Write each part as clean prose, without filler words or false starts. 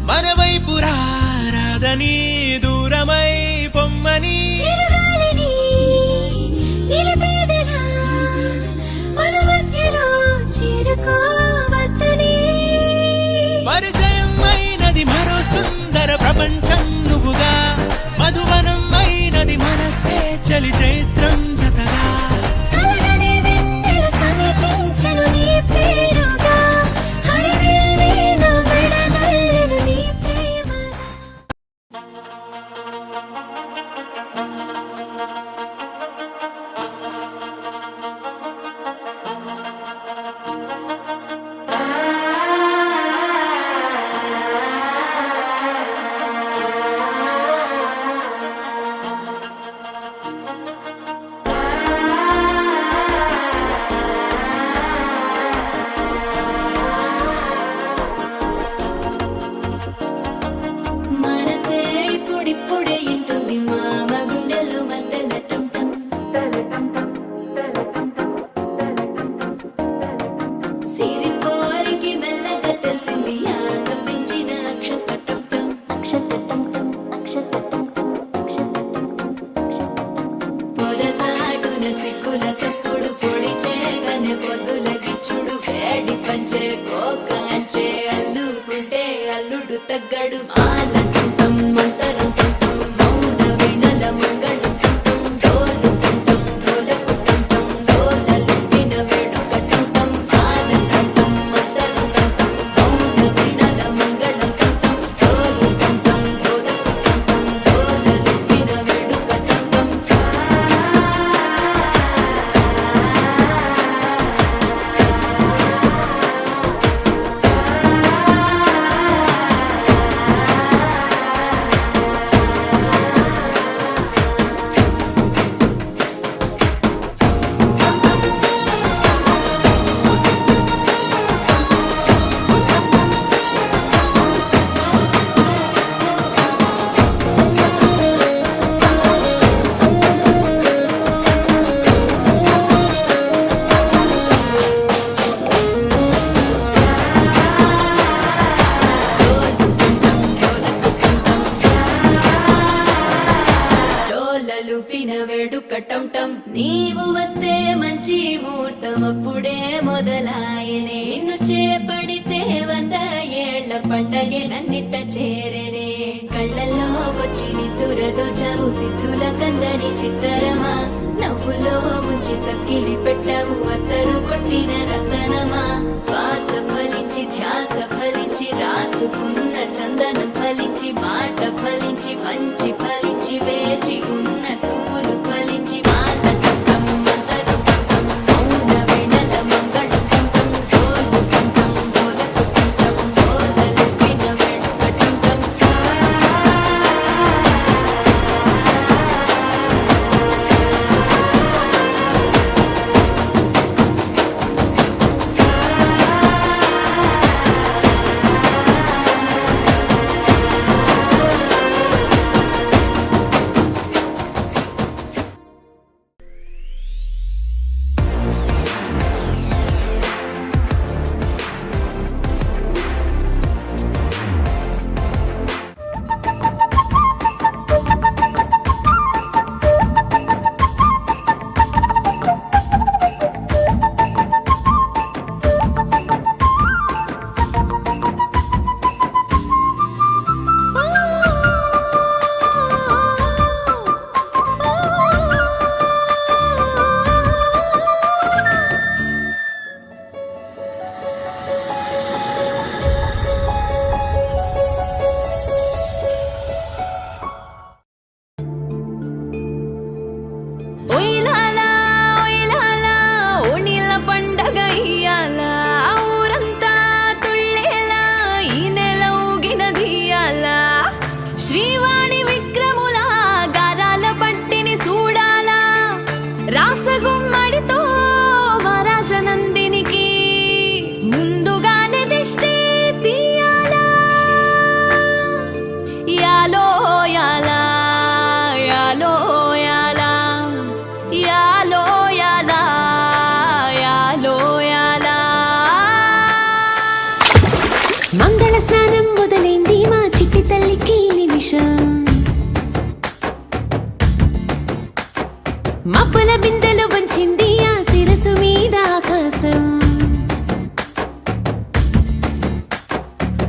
మన వైపు రాదని దూరమై పొమ్మని పరిచయం అయినది మరో సుందర ప్రపంచం నువ్వుగా మధువనం అయినది మనసే చలి చైత్రం జతగా అల్లుడు తగ్గడు ఆలంటుంటం మంతరంటుంటం మౌన వినల మంగళంటుంటం డోలుతుంటం డోలపుతుంటం డోలలు విన వేడుకటుంటం ఆలంటుంటం మంతరంటుంటం మౌన వినల మంగళంటుంటం డోలుతుంటం డోలపుతుంటం డోలలు విన వేడుకటుంటం వేడుకటంటం నీవు వస్తే మంచి ముహూర్తం అప్పుడే మొదలాయనే నిన్ను చేపడితే 100 ఏళ్ల పండగే నన్నిట్ట చేరేనే కళ్ళల్లో వచ్చి నిద్దురదోచావు సిద్ధుల కందని చిత్తరమా నవ్వులో ముంచి చక్కిలి పెట్టావు అత్తరు కొట్టిన రతనమా శ్వాస ఫలించి ధ్యాస ఫలించి రాసుకున్న చందనం ఫలించి మాట ఫలించి మంచి ఫలించి వేచి ఉన్న చూపులు ఫలించి మాలటం మంతరుటం మౌన వినల మంగళంటం డోలుటం డోలపుటం డోలలు విన వేడుకటం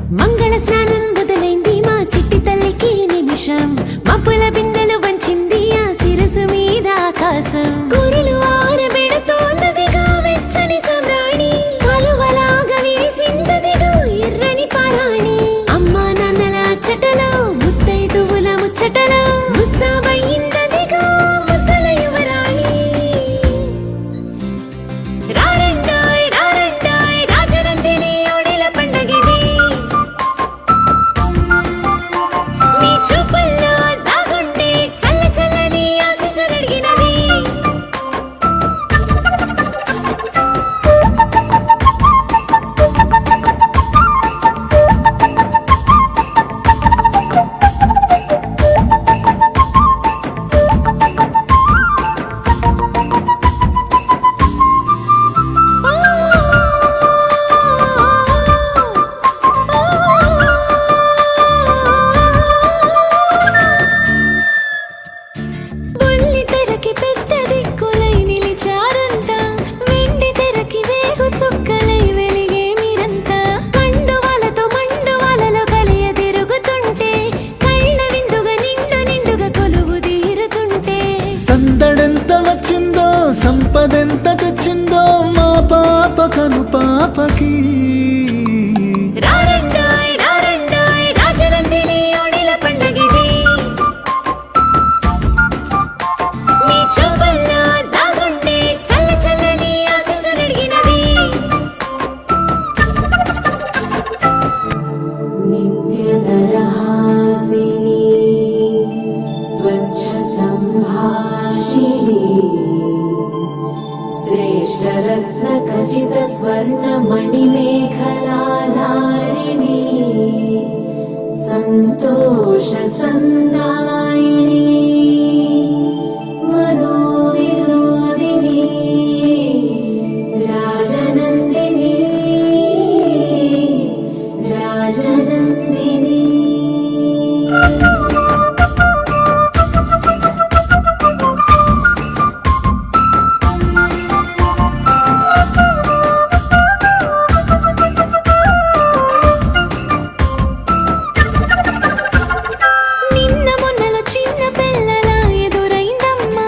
మంగళ స్నానం మొదలైంది మా చిట్టి తల్లికి నిమిషం మబ్బుల బిందెలు వంచింది ఆ శిరసు మీద ఆకాశం కూరలు ఆరబెడుతోందదిగా వెచ్చని సమ్రాణి కలువలాగా విరిసిందదిగా ఎర్రని పారాణి అమ్మా నాన్నల అచ్చటలో ముత్తైదువుల ముచ్చటలో ముస్తాబయ్యిందదిగా ముద్దల యువరాణి రారండాయ్ రారండాయ్ రాజనందిని ఓణిల పండగిది మీ చూపుల్లో దాగుండే చల్ల చల్లని ఆశీస్సులడిగినది బుల్లి తెరకి పెద్ద దిక్కులై నిలిచారంతా వెండి తెరకి వేగు చుక్కలై వెలిగే మీరంతా కండువాలతో మండువాలలో కలియ తిరుగుతుంటే కళ్ళ విందుగా నిండుగా కొలువు తీరుతుంటే సందడెంత వచ్చిందో సంపదెంత తెచ్చిందో మా పాప కను పాపకి రారండాయ్ రారండాయ్ రాజనందిని ఓణిల పండగిది మీ చూపుల్లో దాగుండే చల్ల చల్లని ఆశీస్సులడిగినది నిత్యదరహాసిని స్వచ్ఛ సంభాషిణి శ్రేష్టరత్న ఖచిత స్వర్ణ మణిమేఖలాధారిణి సంతోష సందాయిని మనోవినోదిని రాజనందిని రాజనందిని నిన్న మొన్నలో చిన్న పిల్లల ఎదురైందమ్మా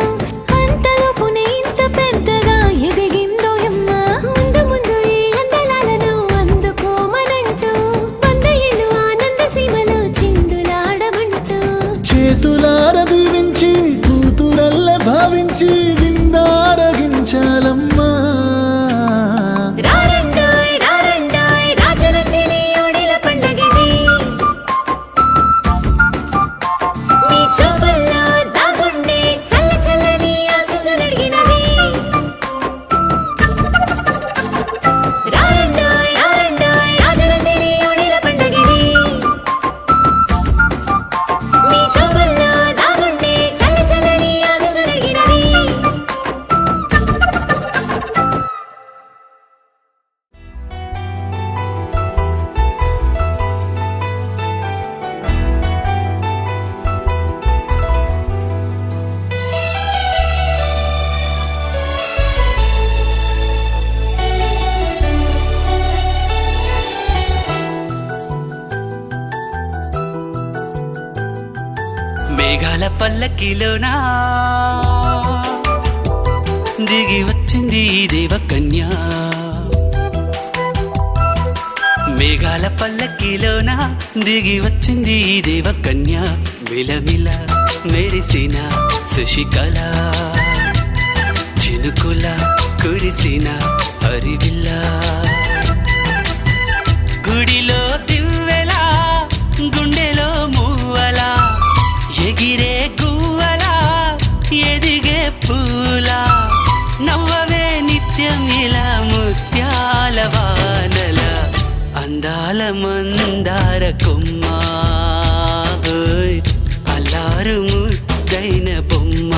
అంతలోపునే ఇంత పెద్దగా ఎదిగిందో అమ్మ ముందు ముందు ఈ అందలాలను అందుకోమనంటూ 100 ఏళ్ళు ఆనంద సీమలో చిందులాడమంటూ చేతులార దీవించి కూతురల్ల భావించి విందారగించాలమ్మా రారండాయ్ రారండాయ్ రాజనందిని ఓణిల పండగిది మీ చూపుల్లో దాగుండే చల్ల చల్లని ఆశీస్సులడిగినది రారండాయ్ రారండాయ్ రాజనందిని ఓణిల పండగిది మీ చూపుల్లో దాగుండే చల్ల చల్లని ఆశీస్సులడిగినది మేఘాల పల్లకిలోనా దిగి వచ్చింది ఈ దేవకన్య మేఘాల పల్లకిలోనా దిగి వచ్చింది ఈ దేవకన్య మిలమిల మెరిసిన శశికళ చినుకుల కురిసిన హరివిల్ల గుడిలో దివ్వెలా గుండెలో మూవలా ఎగిరే గువ్వలా ఎదిగే పూలా నవ్వవే నిత్యం ఇలా ముత్యాల వానల అందాల మందార కొమ్మ ఓయ్ అల్లారు ముద్దైన బొమ్మ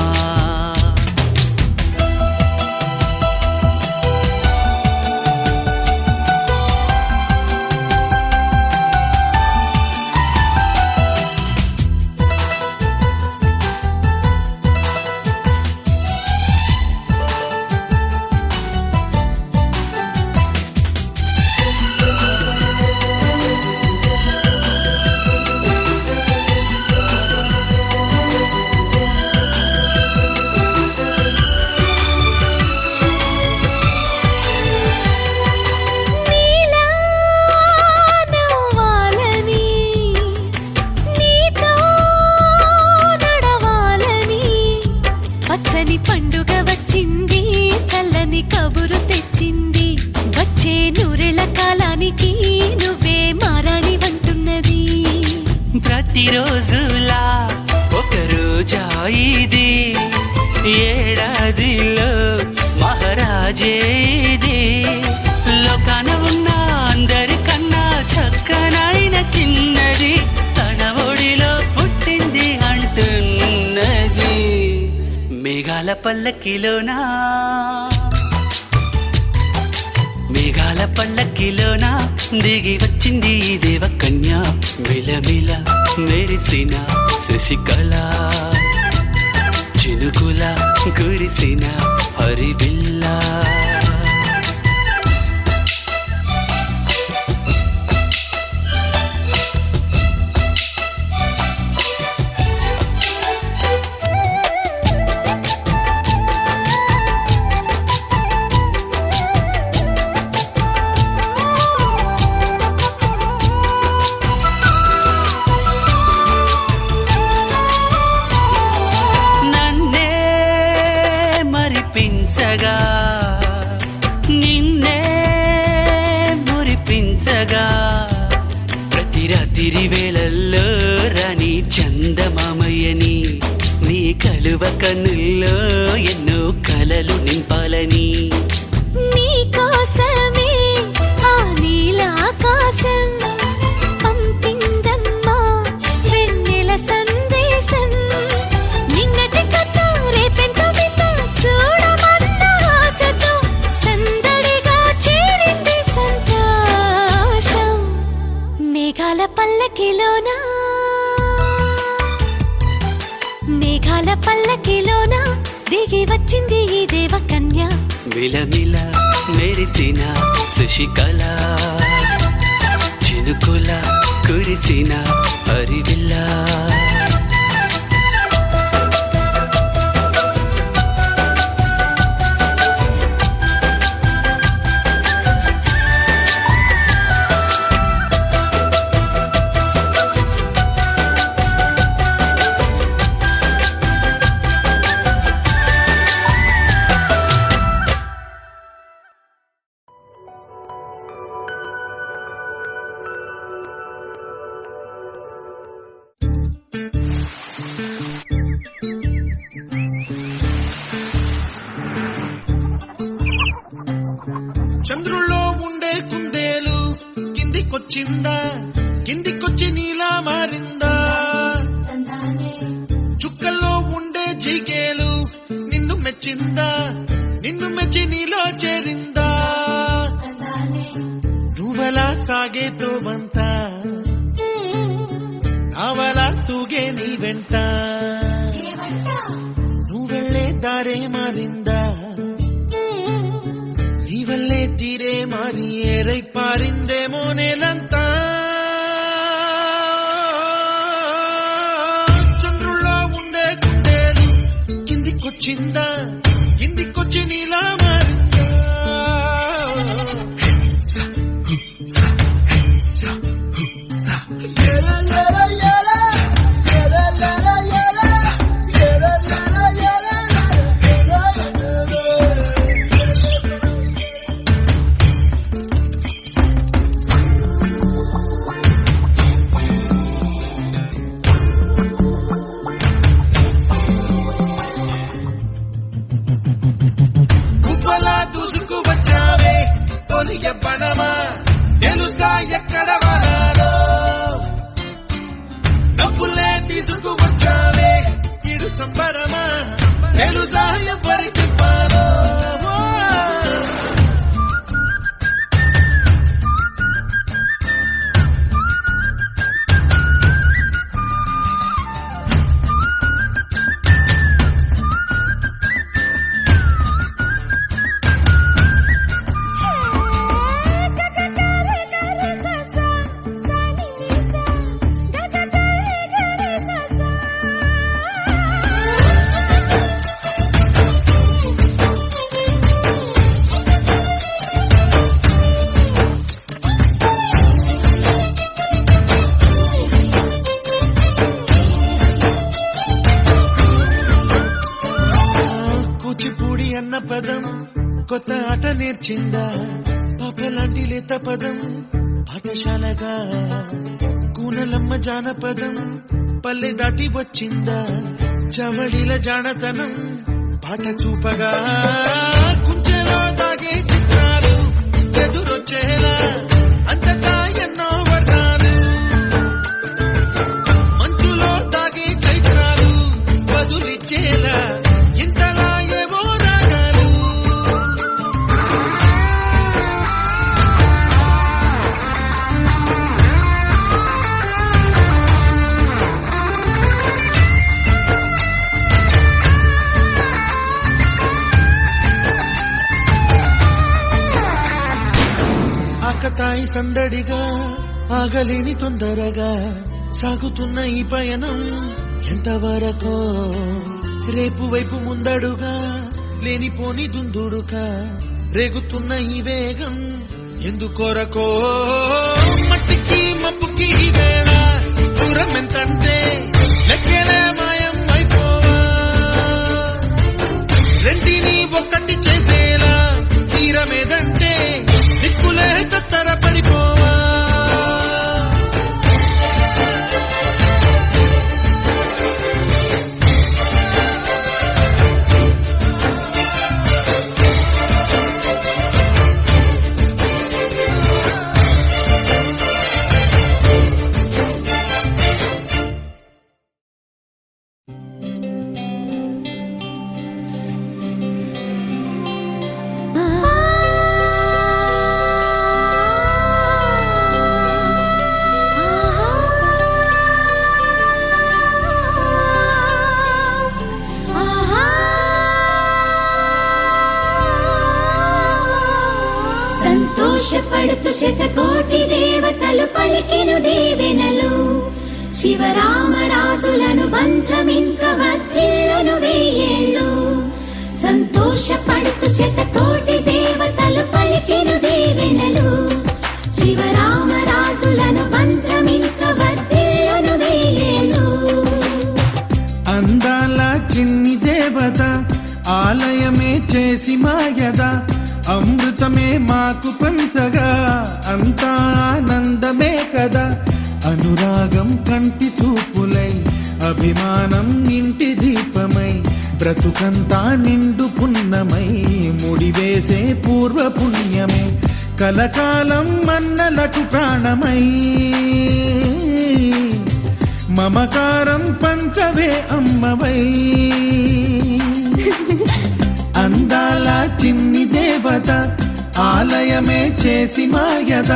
రోజులా ఒక రోజా ఇది ఏడాదిలో మహారాజే ఇది లోకాన ఉన్న అందరికన్నా చక్కనైన చిన్నది తన ఒడిలో పుట్టింది అంటున్నది మేఘాల పల్లకిలోనా మేఘాల పల్లకిలోనా దిగి వచ్చింది ఈ దేవకన్య మిలమిల మెరిసిన శశికళ చినుకుల కురిసిన హరివిల్లా మరిపించగా నిన్నే మురిపించగా ప్రతి రాత్రి వేళల్లో రాణి చందమామయ్యని నీ కలువ కన్నుల్లో ఎన్నో కలలు నింపాలని నీ కోసమే ఆ నీలాకాశం పంపిందమ్మా వెన్నెల సందేశం నిన్నటి కథ రేపెంత చూడమన్న ఆశతో సందడిగా చేరింది సంతోషం మేఘాల పల్లకిలోనా మేఘాల పల్లకిలోనా దిగి వచ్చింది ఈ దేవకన్య మిలమిల మెరిసిన శశికళ చినుకుల కురిసిన హరివిల్లా చంద్రుల్లో ఉండే కుందేలు కిందికొచ్చిందా కిందికొచ్చి నీలా మారిందా చుక్కల్లో ఉండే జిగేలు నిన్ను మెచ్చిందా నిన్ను మెచ్చి నీలో చేరిందా నువ్వలా సాగేతో బంత నావలా తూగే నీ వెంట నువ్వెళ్ళే దారే మారిందా నీవల్లే తీరే మారి ఏరై పారిందేమో నేలంతా చంద్రుల్లో ఉండే కుందేలు కిందికొచ్చిందా కిందికొచ్చి నీలా మారిందా పనమా తెలుసా ఎక్కడ వనాలో డబ్బులే తీసుకువచ్చావే ఇడు సంబరమా తెలుసా ఎవరికి పాలో అన్న పదం కొత్త ఆట నేర్చిందా పాపలాంటి లేత పదం పాఠశాలగా కూనల చెల్లమ్మ జానపదం పల్లె దాటి వచ్చిందా చవడిల జానతనం పాట చూపగా కుంచెలో తాగే చిత్రాలు ఎదురొచ్చేలా అంతటా ఎన్నో వర్ణాలు మంచులో తాగే చైత్రాలు బదులిచ్చేలా ఇంతలా ఏవో రాగాలు ఆకతాయి సందడిగా ఆగలేని తొందరగా సాగుతున్న ఈ పయనం ఎంతవరకో రేపు వైపు ముందడుగా లేనిపోని దుందుడుగా రేగుతున్న ఈ వేగం ఎందుకొరకో మట్టికి మప్పుకి ఈ వేళ దూరం ఎంతంటే లెక్కలే మాయం అయిపోవా రెండిని ఒక్కటి చేసేలా తీరమేదంటే దిక్కులే తత్తర పడిపోవా సంతోషపడుతు శతకోటి దేవతలు పలికెను దీవెనలు శివరామరాజులను బంధమింక వర్ధిల్లును వెయ్యేళ్ళు సంతోషపడుతు శతకోటి దేవతలు పలికెను దీవెనలు శివరామరాజులను బంధమింక వర్ధిల్లును వెయ్యేళ్ళు అందాల చిన్ని దేవత ఆలయమే చేసి మాయద అమృతమే మాకు పంచగా అంతా ఆనందమే కదా అనురాగం కంటి చూపులై అభిమానం ఇంటి దీపమై బ్రతుకంతా నిండు పున్నమై ముడివేసే పూర్వ పుణ్యమే కలకాలం మన్నలకు ప్రాణమై మమకారం పంచవే అమ్మవై అందాల చిన్ని దేవత ఆలయమే చేసి మాయద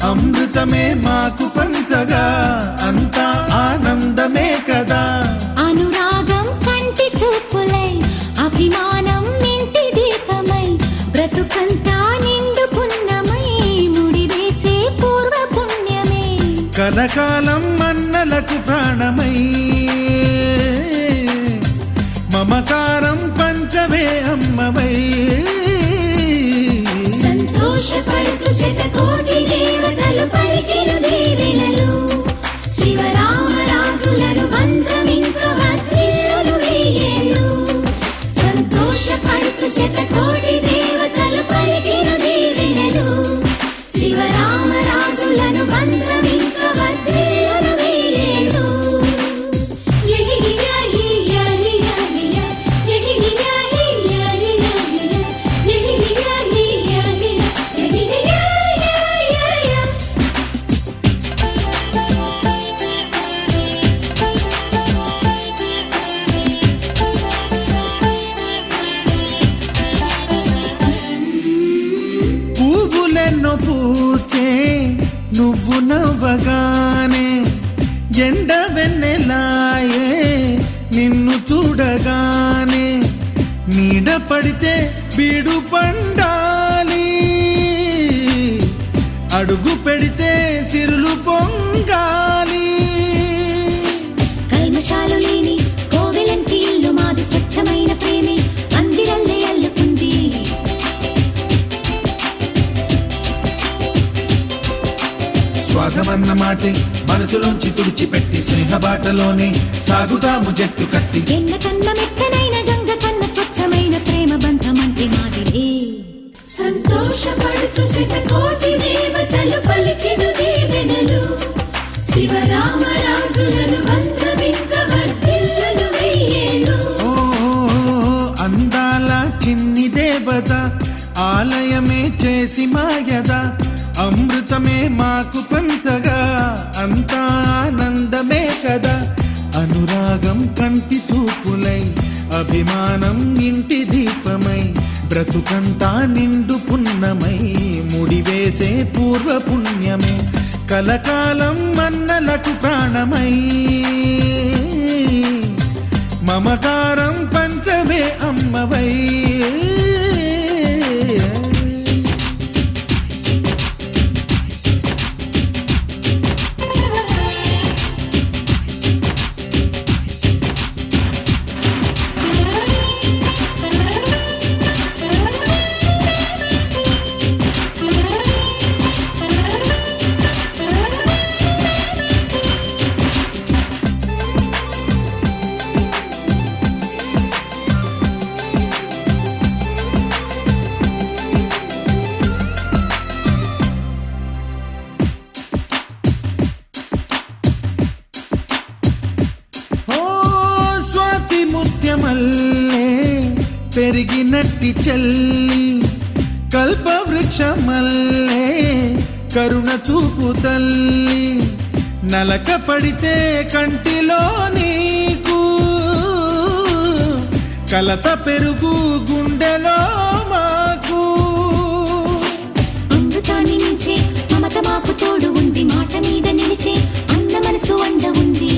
అమృతమే మాకు పంచగా అంతా ఆనందమే కదా అనురాగం కంటి చూపులై అభిమానం ఇంటి దీపమై బ్రతుకంతా నిండు పున్నమై ముడివేసే పూర్వ పుణ్యమే కలకాలం మన్నలకు ప్రాణమై మమకారం పంచవే అమ్మవై సంతోషపడుతు శతకోటి దేవతలు పలికెను దీవెనలు శివరామరాజులను బంధమింక వర్ధిల్లును వెయ్యేళ్ళు సంతోషపడుతు శతకోటి దేవతలు పలికెను దీవెనలు శివరామరాజులను బంధమింక వర్ధిల్లును వెయ్యేళ్ళు పువ్వులెన్నో పూచే నువ్వు నవ్వగానే ఎండ వెన్నెలాయే నిన్ను చూడగానే నీడ పడితే బీడు పండాలి అడుగు పెడితే సిరులు పొంగాలి కల్మషాలు లేని కోవెలంటి ఇల్లు మాది స్వచ్ఛమైన ప్రేమే అందిరల్లే అల్లుకుంది స్వాగమన్న మాటే మనసులోంచి తుడిచిపెట్టి స్నేహబాటలోనే సాగుతాము జట్టు కట్టి ఎన్న కన్న మెత్తనైన గంగ కన్న స్వచ్ఛమైన ప్రేమ బంధమంటి మాదిరే సంతోషపడుతు శతకోటి దేవతలు పలికెను దీవెనలు శివ శివరామరాజులను బంధమింక వర్ధిల్లును వెయ్యేళ్ళు. ఓ అందాల చిన్ని దేవత ఆలయమే చేసి మాయద అమృతమే మాకు పంచగా అంతా ఆనందమే కదా. అనురాగం కంటి చూపులై అభిమానం ఇంటి దీపమై బ్రతుకంతా నిండు పున్నమై ముడివేసే పూర్వ పుణ్యమే కలకాలం మన్నలకు ప్రాణమై మమకారం పంచమే అమ్మవై. మల్లే పెరిగినట్టి చెల్లి కల్పవృక్షమల్లే కరుణ చూపు తల్లి నలక పడితే కంటిలో నీకు కలత పెరుగు గుండెలో మాకు. అమృతాన్ని మించే మమత మాకు తోడు ఉంది మాట మీద నిలిచే అన్న మనసు అండ ఉంది.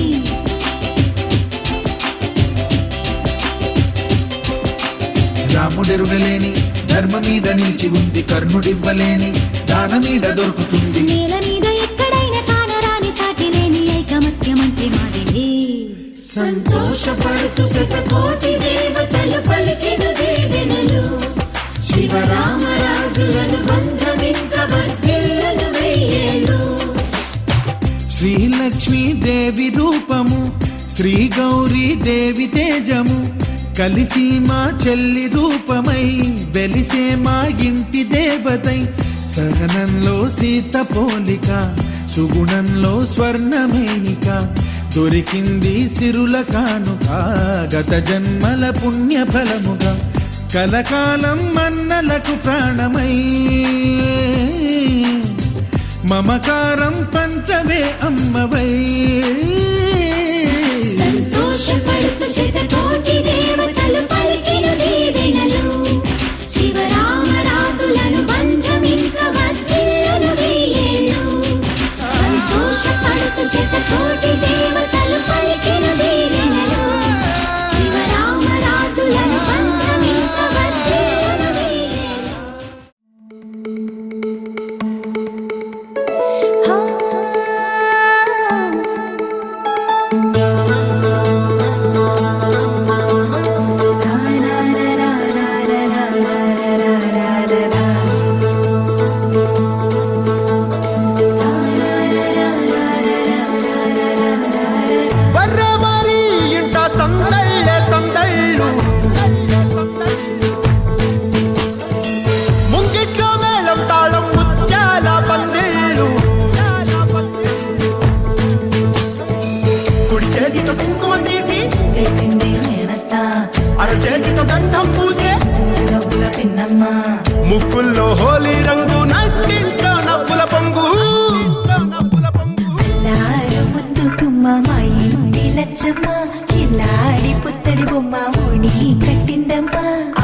రాముడెరుగలేని ధర్మ మీద నిలిచి ఉంది కర్ణుడివ్వలేని దాన మీద దొరుకుతుంది. నేల మీద ఎక్కడైనా కానరాని సాటి లేని ఐకమత్యమంటే మాదిలే. సంతోషపడుతూ శతకోటి దేవతలు పలికిన దీవెనలు శివరామరాజులను బంధమింక వర్ధిల్లును వెయ్యేళ్ళు. శ్రీలక్ష్మీ దేవి రూపము శ్రీ గౌరీ దేవి తేజము కలిసి మా చెల్లి రూపమై వెలిసే మా ఇంటి దేవతై సహనంలో సీత పోలిక సుగుణంలో స్వర్ణమేనిక దొరికింది సిరుల కానుక గత జన్మల పుణ్య ఫలముగా కలకాలం మన్నలకు ప్రాణమై మమకారం పంచమే అమ్మవై. సంతోషపడుతూ శతకోటి దేవతలు పలికిన దీవెనలు శివరామరాజులను బంధమింక వర్ధిల్లును వెయ్యేళ్ళు. సంతోషపడుతూ శతకోటి దేవతలు పలికిన దీవెనలు శివరామరాజులను బంధమింక వర్ధిల్లును వెయ్యేళ్ళు. చేతితో గంధం పూసే ముక్కుల్లో హోలీ రంగు నట్టింట్లో నవ్వుల పొంగు. ముద్దుకుమ్మ మా ఇంటి లచ్చమ్మ ఇల్లాడి పుత్తడి బొమ్మ ఓడి కట్టిందమ్మ.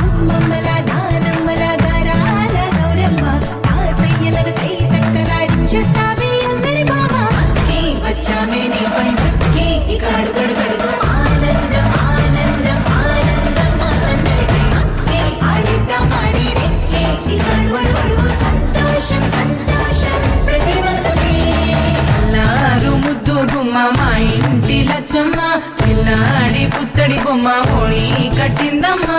అమ్మమ్మల నానమ్మల గారాల గౌరమ్మ తాతయ్యలను కై తక్కలాడించేస్తావే అల్లరి బావ. వచ్చామే నీ పండుకి ఇక అడుగడు గడుగు ఆనందం ఆనందం ఆనందం అందరికీ ఆడిద్దాం ఆడినే ఇక అడుగడు గడుగు సంతోషం సంతోషం ప్రతి మనసుకి. అల్లారు ముద్దు గుమ్మ మా ఇంటి లచ్చమ్మ పిల్లాడి పుత్తడి బొమ్మ ఓడి కట్టిందమ్మా.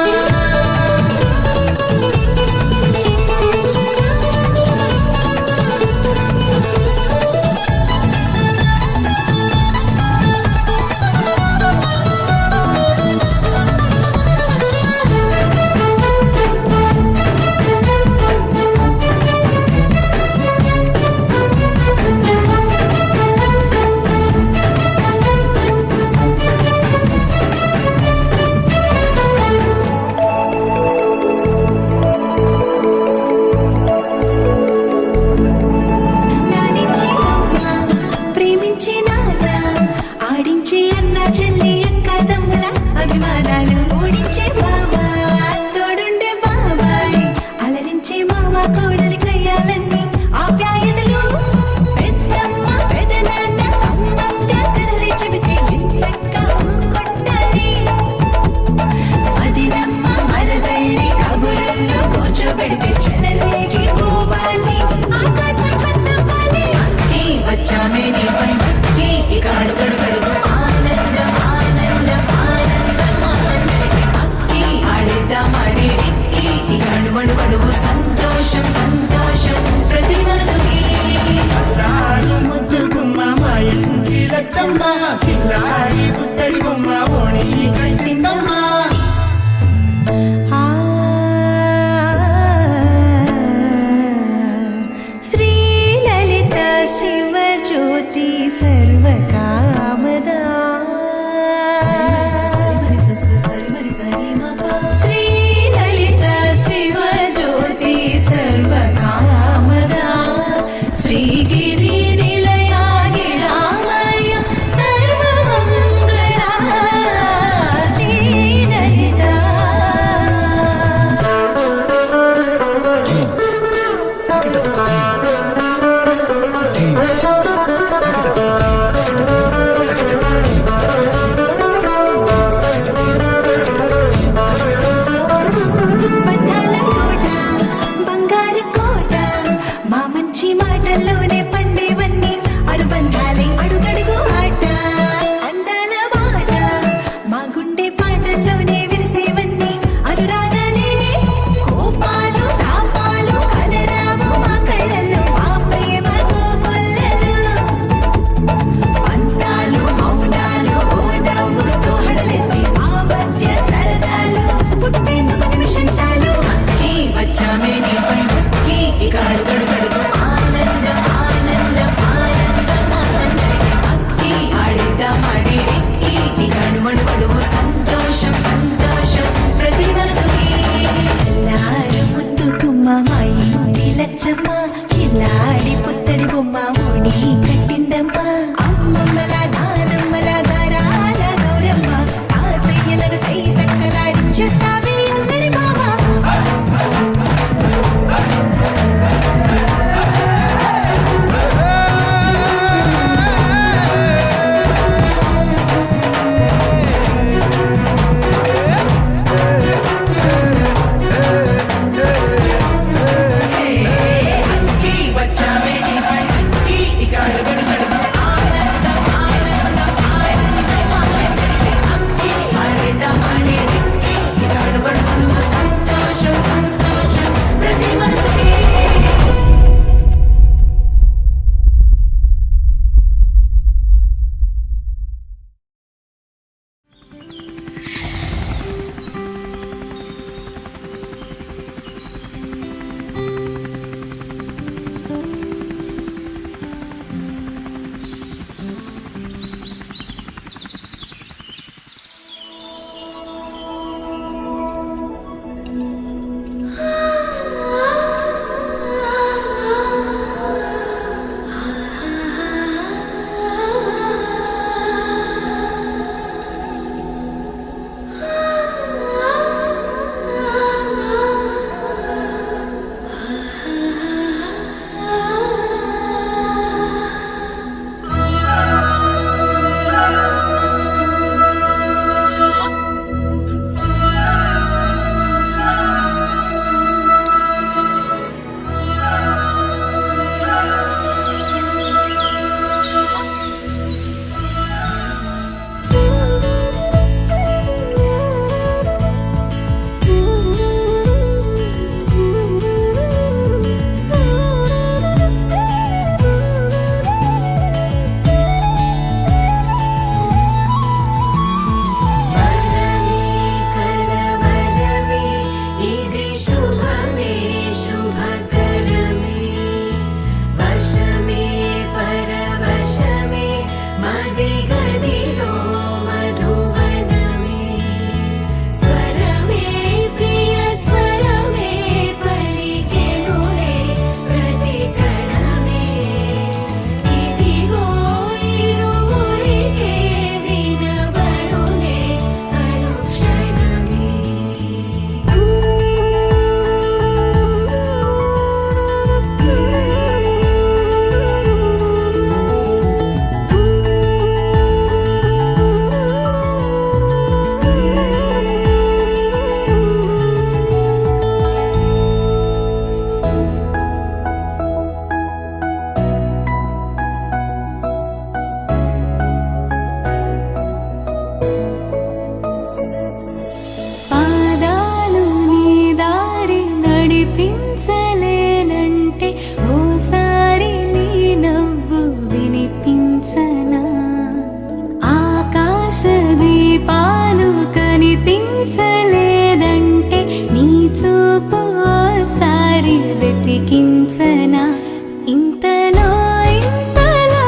కట్టిందమ్మా కిల్లాడి పుత్తడి బొమ్మ ఓణి కట్టిందమ్మా శ్రీలలిత శివజ్యోతి సర్వకామదా శ్రీలలిత శివజ్యోతి సర్వకామదా శ్రీగిరి నిలయా గిరామయ సర్వమంగళా శ్రీలలిత బంధాల కోట బంగారు కోట మా మంచి మాటల్లోనే పండేవన్నీ అనుబంధాలే అడుగడుగు ఆట అందాల మాట మా గుండె పాటల్లోనే విరిసేవన్నీ అనురాగాలే కోపాలు తాపాలు కనరావు మా కళ్ళల్లో మా ప్రేమ కోకొల్లలు పంతాలు మౌనాలు ఓ నవ్వుతో హడలెత్తి మా మధ్య సరదాలు పుట్టేందుకు నిమిషం చాలు ఈ వచ్చామే నీ పండుకి ఇక అడుగడుగడుగు ఆనందం ఆనందం ఆనందం ఆనందం అక్కి ఆడిద్దాం ఆడేడిక్కి ఇక అడుగడుగడుగు సంతోషం సంతోషం ప్రతి మనసుకి ఎల్లారు ముద్దుకుమ్మ మా ఇంటి లచ్చమ్మ కిల్లాడి పుత్తడి బొమ్మ ఓణి కట్టిందమ్మా అమ్మమ్మల నానమ్మల గారాల గౌరమ్మ తాతయ్యలను కై తక్కలాడించేస్తావే అల్లరి మామ అక్కి వచ్చామే నీ పండుకి ఇక అడుగడుగడుగు ఆనందం ఆనందం ఆనందం ఆనందం అక్కి ఆడిద్దాం ఆడేడిక్కి ఇక అడుగడుగడుగు సంతోషం సంతోషం ప్రతి మనసుకి బ్రతికించనా ఇంతలో ఇంతలో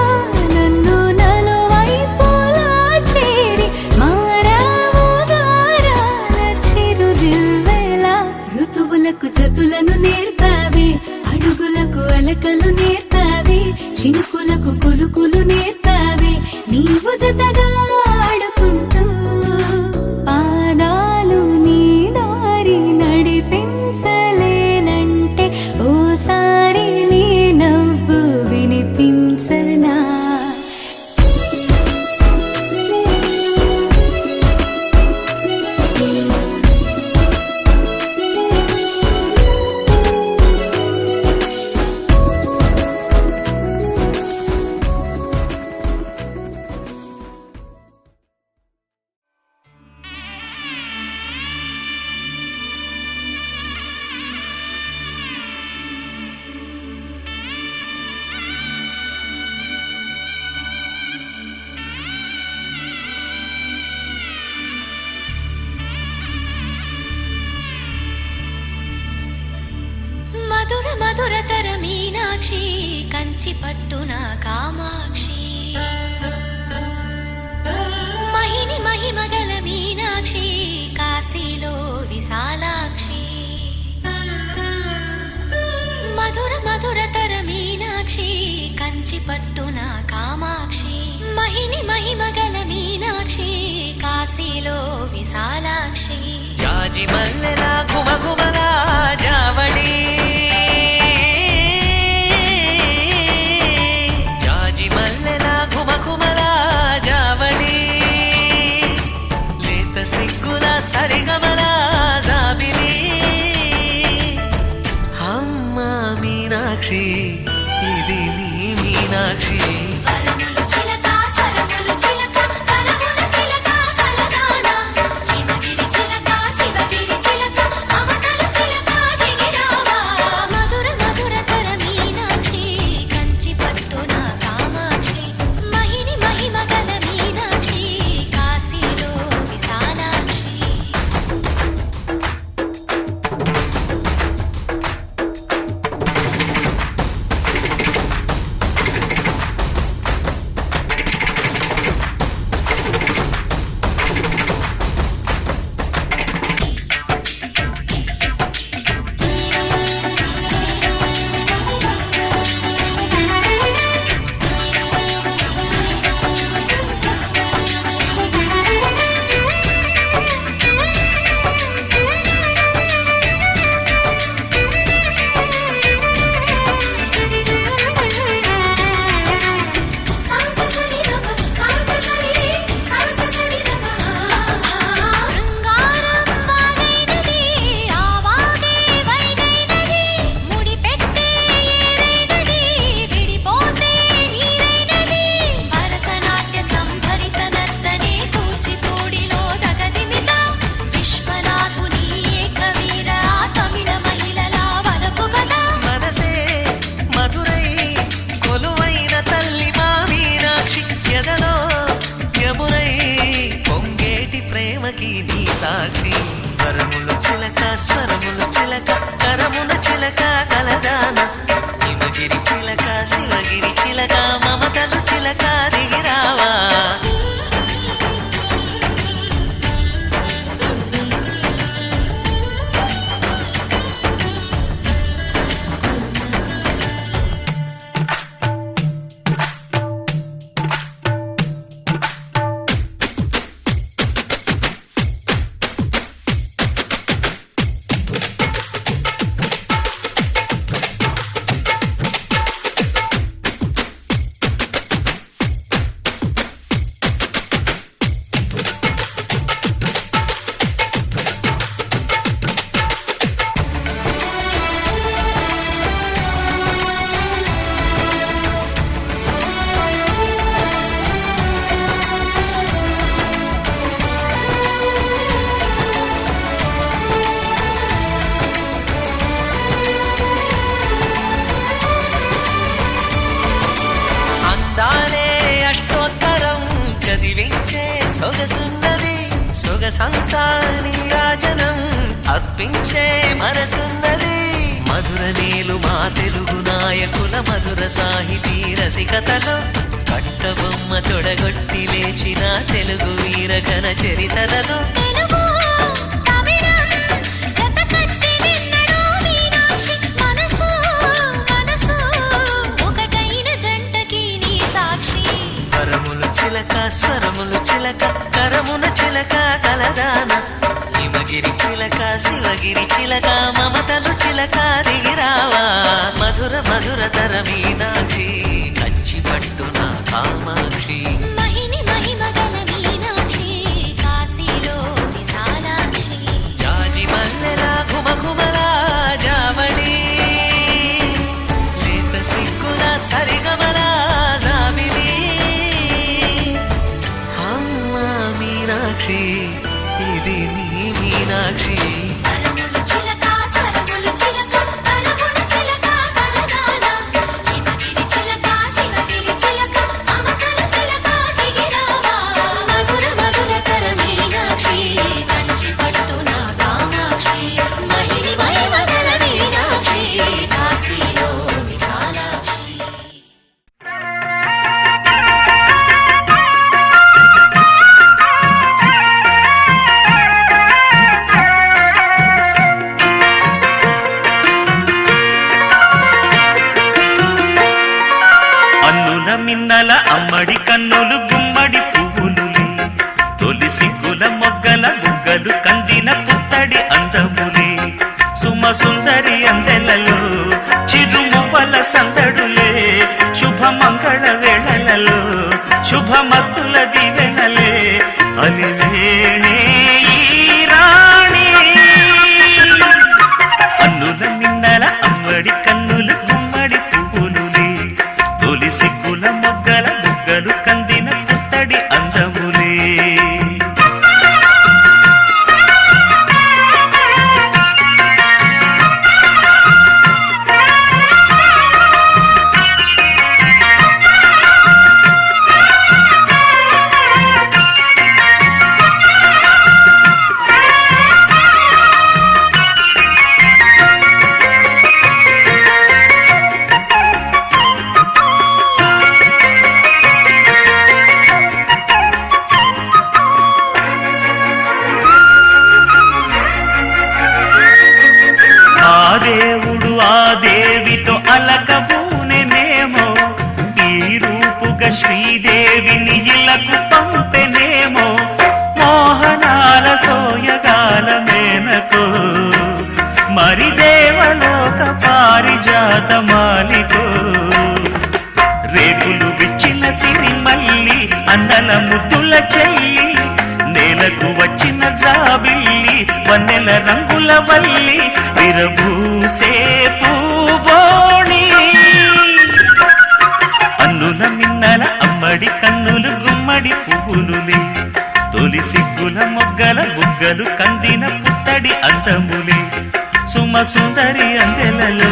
నన్ను నలువైపులా చేరి మారావు గారాల చిరుదివ్వెలా ఋతువులకు జతులను నేర్పావే అడుగులకు అలకలు నేర్పావే చినుకులకు కులుకులు నేర్పావే నీవు జతగా ఆడుకుంటూ పాదాలు నీ దారి నడిపించలేనంటే ఓసారి నీ నవ్వు వినిపించనా మధుర మధురతర మీనాక్షి కంచి పట్టున కామాక్షి మహిని మహిమగల మీనాక్షి కాశీలో విశాలాక్షి మధుర మధురతర మీనాక్షి కంచి పట్టున కామాక్షి మహిని మహిమగల మీనాక్షి కాశీలో విశాలాక్షి జాజి మల్లెలా గుమగుమలా జావళి జాజి మల్లెలా గుమగుమలా జావళి లేత సిగ్గుల సరిగమలా జాబిలి అమ్మ మీనాక్షి ఇది నీ మీనాక్షి వరములు చిలక స్వరములు చిలక కరమున చిలక కలదానా హిమగిరి చిలక శివగిరి చిలక మమతలు చిలక దిగిరావా మధుర మధురతర మీనాక్షి కంచి పట్టున కామాక్షి మహిని మహిమగల మీనాక్షి కాశీలో విశాలాక్షి శృంగారం వాగైనది ఆవాగే వైగైనది ముడిపెట్టే ఏరైనది విడిపోతే నీరైనది భరతనాట్య సంభరిత నర్తనే కూచిపూడిలో దగదిమిత విశ్వనాథుని ఏకవీర తమిళ మహిళల వలపు కదా మనసే మధురై కొలువైన తల్లి మా మీనాక్షి ఎదలో యమునై పొంగేటి ప్రేమకి నీ సాక్షి వరములు చిలక స్వరములు చిలక కరమున చిలక కలదాన హిమగిరి చిలక శివగిరి చిలక మమతలు చిలక దిగిరావా సొగసున్నది సొగసంతా నీరాజనం అర్పించే మనసున్నది మధుర నేలు మా తెలుగు నాయకుల మధుర సాహితీ రసికతలో కట్టబొమ్మ తొడగొట్టి లేచిన తెలుగు వీర ఘన చరితలలో తెలుగు తమిళం జతకట్టి నిన్నడు మీనాక్షి మనసు మనసు ఒకటైన జంటకి నీ సాక్షి వరములు చిలక స్వరములు చిలక కరమున చిలక కలదాన హిమగిరి చిలక శివగిరి చిలక మమతలు చిలక దిగిరావా మధుర మధుర తర మీనాక్షి కంచి పట్టున కామాక్షి మహిని మహిమగల మీనాక్షి కాశీలో విశాలాక్షి జాజి మల్లెల ఘుమఘుమల జావళి లేత సిగ్గుల సరిగమల జాబిలి అమ్మ మీనాక్షి ఇది నీ మీనాక్షి వరములు చిలక స్వరములు చిలక కరమున చిలక కలదాన హిమగిరి చిలక శివగిరి చిలక మమతలు చిలక దిగిరావా మధుర మధుర తర మీనాక్షి కంచి పట్టున కామాక్షి మహిని మహిమగల మీనాక్షి కాశీలో విశాలాక్షి అన్నుల మిన్నల అమ్మడి కన్నులు గుమ్మడి పువ్వులులే తొలి సిగ్గుల మొగ్గల బుగ్గలు కందిన పుత్తడి అందములే సుమ సుందరి అందెలలో చిరుమువ్వల సందడులే శుభమంగళ వేళలలో శుభమస్తుల దీవెనలే అలివేణే ఈ రాణి అన్నుల మిన్నల అమ్మడి కన్నులు గుమ్మడి పువ్వులులే తొలి సిగ్గుల మొగ్గల బుగ్గలు కందిన పుత్తడి అందములే ఆ దేవుడు ఆ దేవితో అలకబూనెనేమో ఈ రూపుగా శ్రీదేవిని ఇలకు పంపెనేమో మోహనాల సోయగాల మేనకో మరి దేవలోక పారిజాత మాలికో రేకులు విచ్చిన సిరిమల్లి అందల ముద్దుల చెల్లి నేలకు వచ్చిన జాబిల్లి వన్నెల రంగుల వల్లి విరబూసే పూబోణి అన్నుల మిన్నల అమ్మడి కన్నులు గుమ్మడి పువ్వులులే తొలి సిగ్గుల మొగ్గల బుగ్గలు కందిన పుత్తడి అందములే సుమ సుందరి అందెలలో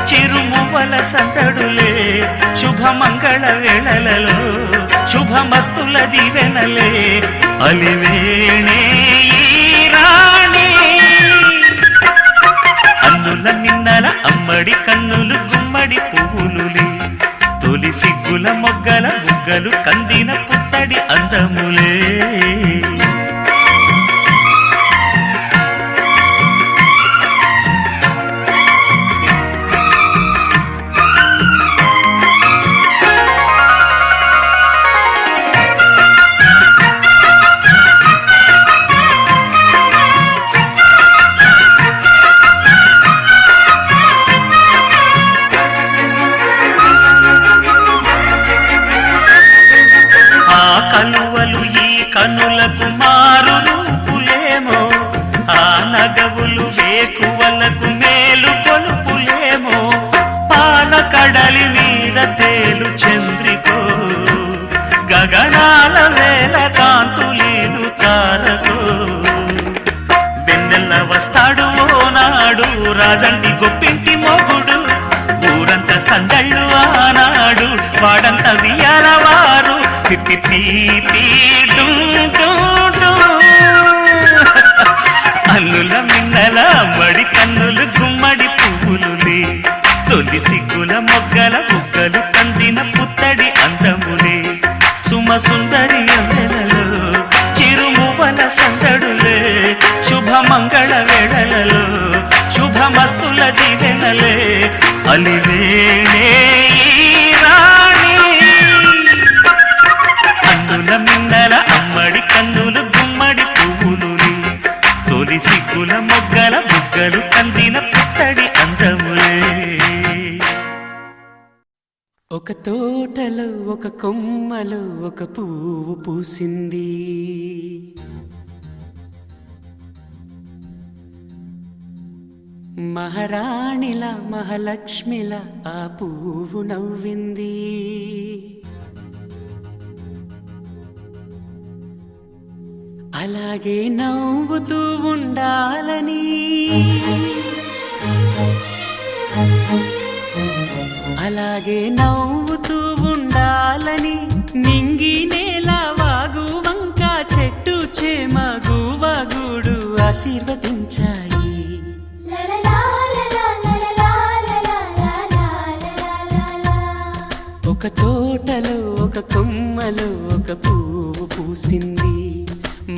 చిరుమువ్వల సందడులే శుభమంగళ వేళలలో శుభమస్తుల దీవెనలే అలివేణే ఈ రాణి అన్నుల మిన్నల అమ్మడి కన్నులు గుమ్మడి పువ్వులులే తొలి సిగ్గుల మొగ్గల బుగ్గలు కందిన పుత్తడి అందములే కలువలు ఈ కనులకు మారు రూపులేమో ఆ నగవులు వేకువలకు మేలు కొలుపులేమో పాల కడలి మీద తేలు చంద్రికో గగనాల వేల కాంతులీలు తారకో వెన్నెల్ల వస్తాడు ఓనాడు రాజంటి గొప్పింటి మొగుడు ఊరంత సందళ్ళు ఆనాడు వాడంత వియాలవారు అల్లుల మిన్నల మడి కన్నులు గుమ్మడి పువ్వులు వెన్నెలలే అలివేణే ఈ రాణి కన్నుల మిన్నల అమ్మడి కన్నులు గుమ్మడి పువ్వులు తొలి సిగ్గుల మొగ్గల బుగ్గలు కందిన పుట్టడి అందములే ఒక తోటలో ఒక కొమ్మలో ఒక పువ్వు పూసింది మహారాణిల మహాలక్ష్మిల ఆ పువ్వు నవ్వింది అలాగే నవ్వుతూ ఉండాలని అలాగే నవ్వుతూ ఉండాలని నింగి నేల వాగు వంక చెట్టు చేమ గువగుడు ఆశీర్వదించాయి ఒక తోటలో ఒక కొమ్మలో ఒక పువ్వు పూసింది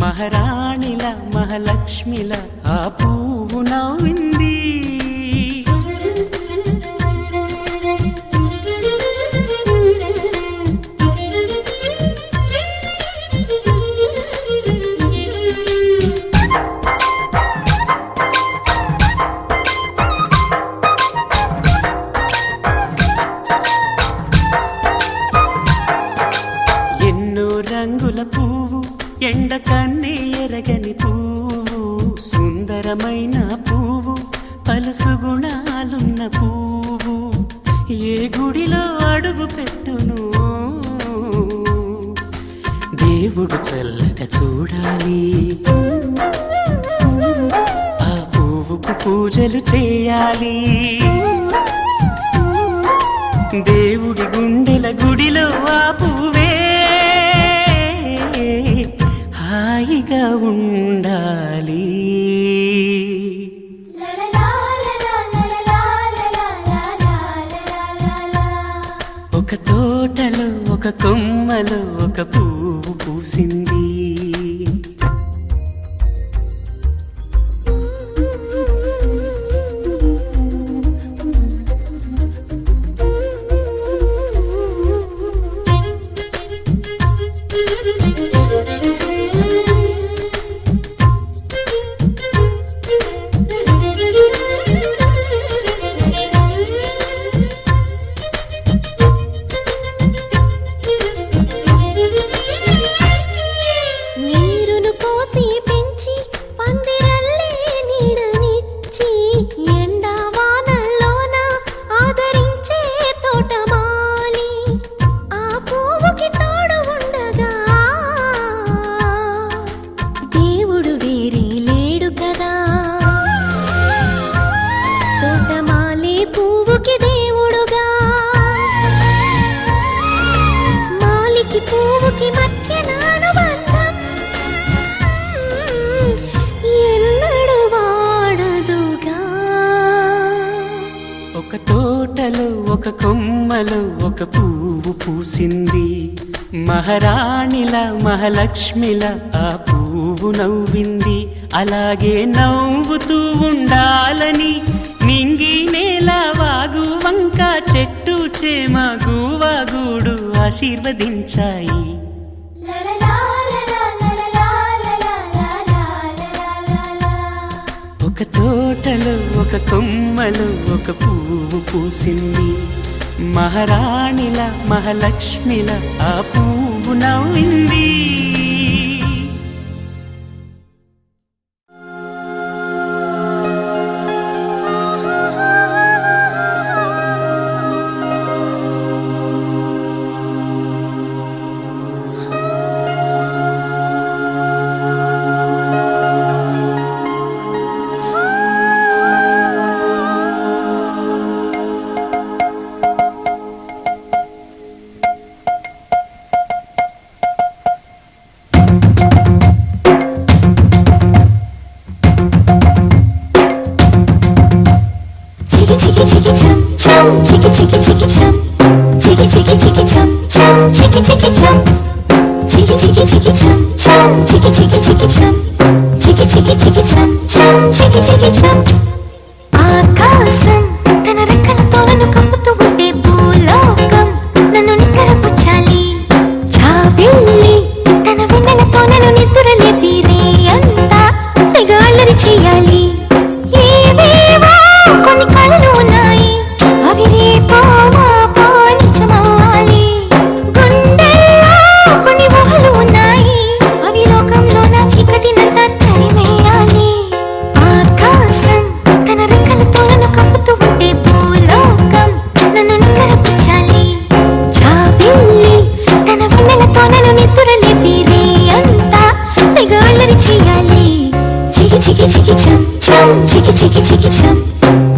మహారాణిల మహాలక్ష్మిల ఆ పువ్వు నవ్వింది ఎండ కన్నే ఎరగని పువ్వు సుందరమైన పువ్వు పలుసు గుణాలున్న పువ్వు ఏ గుడిలో అడుగు పెట్టును దేవుడు చల్లగా చూడాలి ఆ పువ్వుకు పూజలు చేయాలి దేవుడి గుండెల గుడిలో ఆ పువ్వే హాయిగా ఉండాలి ఒక తోటలో ఒక కొమ్మలో ఒక పువ్వు పూసింది ఒక తోటలో ఒక కొమ్మలో ఒక పువ్వు పూసింది మహారాణిల మహాలక్ష్మిల ఆ పువ్వు నవ్వింది అలాగే నవ్వుతూ ఉండాలని నింగి నేల వాగు వంక చెట్టు చేమ గువగుడు ఆశీర్వదించాయి ఒక తోటలో ఒక కొమ్మలో ఒక పువ్వు పూసింది మహారాణిల మహాలక్ష్మిల ఆ పువ్వు నవ్వింది ఆకాశం చికి చికి చికి చం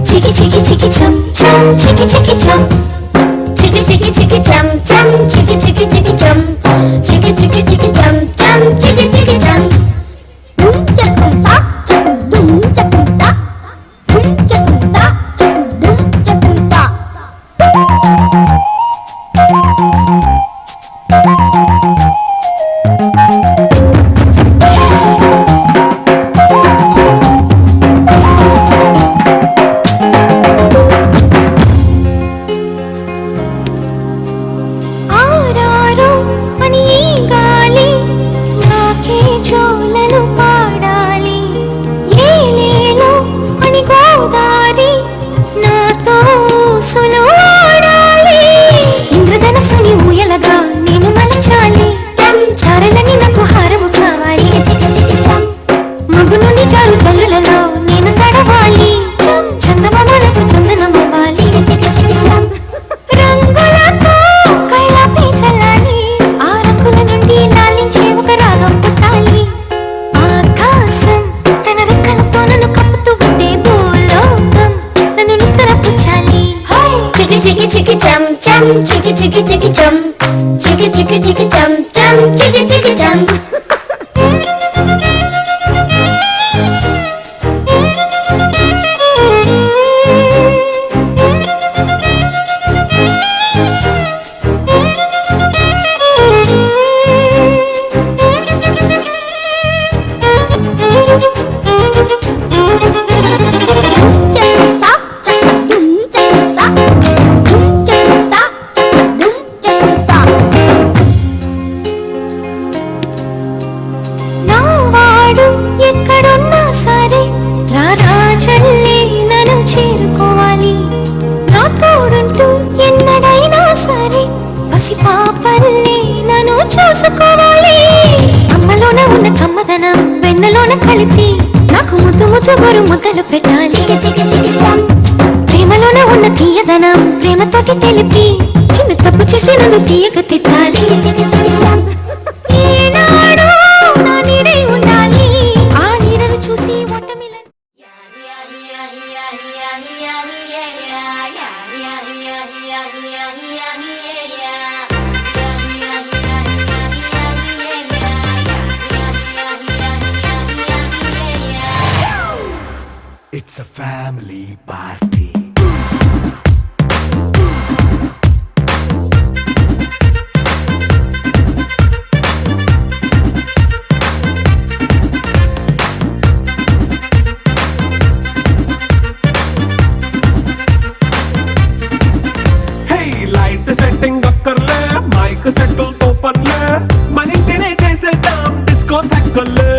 చికి చికి చికి చం చం చికి చికి చం చికి చికి చికి చం చం చికి చికి చికి చం చికి చికి చికి చం చం చికి చికి చం దుమ్ చకుంతా చకు దుమ్ చకుంతా దుమ్ చకుంతా చకు దుమ్ చకుంతా ఆరారు అని ఈ గాలి నాకే జోలలు పాడాలి ఏలేలో అని గోదారి నాతో ఊసులు ఆడాలి ఇంద్రధనస్సుని ఊయలగా నేను మలచాలి చారలని నాకు హారము కావాలి మబ్బు నుండి జారు జల్లులలో నేను తడవాలి చందమామలకు చందనమవ్వాలి రంగులతో కళ్ళపై చల్లాలి ఆ రంగుల నుండి లాలించే ఒక రాగం పుట్టాలి ఆకాశం తన రెక్కలతో నన్ను కప్పుతూ ఉండే భూలోకం నన్ను నిద్రపుచ్చాలి చికి చికి చికి చం చం చికి చికి చికి చం చికి చికి చికి చం చం చికి చికి చం చకుంతా చకు దుమ్ చకుంతా దుమ్ చకుంతా చకు దుమ్ చకుంతా నా వాడు ఎక్కడున్నా సరే రారాజల్లే నన్ను చేరుకోవాలి నా తోడుంటూ ఎన్నడైనా సరే పసిపాపల్లే నన్ను చూసుకోవాలి అమ్మలోన ఉన్న కమ్మదనం వెన్నలోన కలిపి నాకు ముద్దు ముద్దు గొరు మొదలు పెట్టాలి చికి చికి చికి చం ప్రేమలోన ఉన్న తీయదనం ప్రేమతోటి తెలిపి చిన్న తప్పు చేసి నన్ను తీయక తిట్టాలి చికి చికి చికి చం ఈనాడు నా నీడై ఉండాలి ఆ నీడను చూసి ఓటమిల It's a family party. Hey, light setting అక్కర్లే మైక్ సెట్టు తో పనులే మన ఇంటినే చేసేద్దాం డిస్కో థక్కర్లే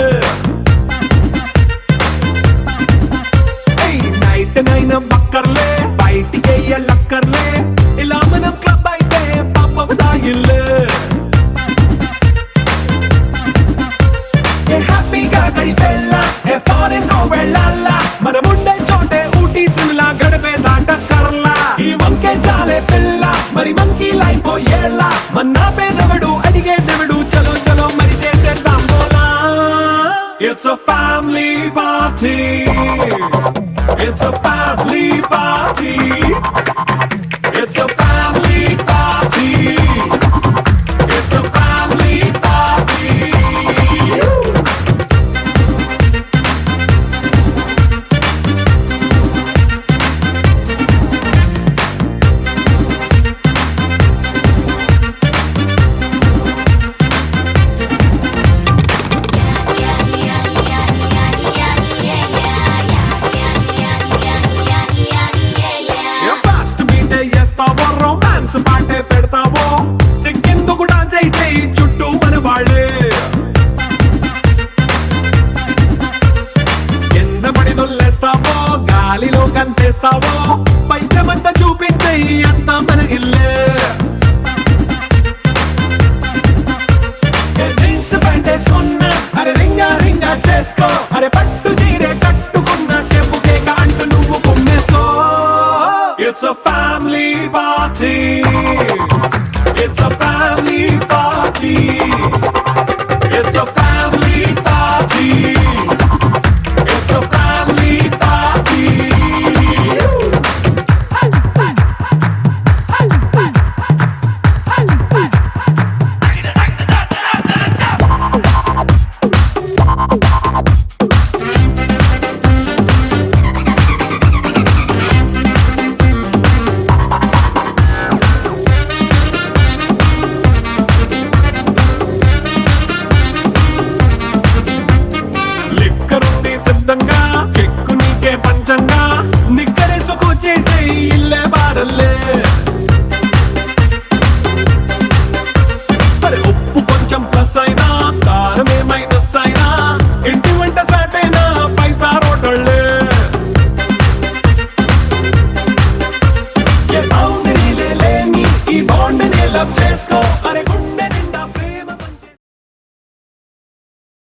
నైట్ నైన్ బక్కర్లే బయటికి లక్కర్లే ఇలా మనం క్లబ్ అయితే పాపం దాయిల్లే ఏ హ్యాపీగా గడిపెళ్ళ ఏ ఫారెన్ నో వెళ్ళాల మనం ఉండే చోటే ఊటీ సిమ్లా గడిపే దాటక్కర్లా ఈ వంకే చాలే పిల్ల మరి మంకీ లైఫ్ ఏళ్ళ మన్నా పేదవడు అడిగే దేవుడు చలో చలో మరి చేసేద్దాం బోలా it's a family party It's a family party. It's a family party. It's a family party. Romance పాటే పెడతావో సిగ్గెందుకు డాన్స్ అయితే చుట్టూ మన వాళ్ళే ఎన్న పడి దొల్లేస్తావో గాలిలో కంచేస్తావో పైత్రమంతా చూపించే అంతా మన ఇల్లే జీన్స్ ప్యాంటేసుకున్నా అరే రింగా రింగా చేసుకో అరే పట్టు చీరే కట్టుకున్న చెప్పుకే అంటూ నువ్వు కుమ్మేసుకో It's a family party. It's a family party. It's a family party. It's a family party. ಇಲ್ಲೇ ಬಾರಲ್ಲೇ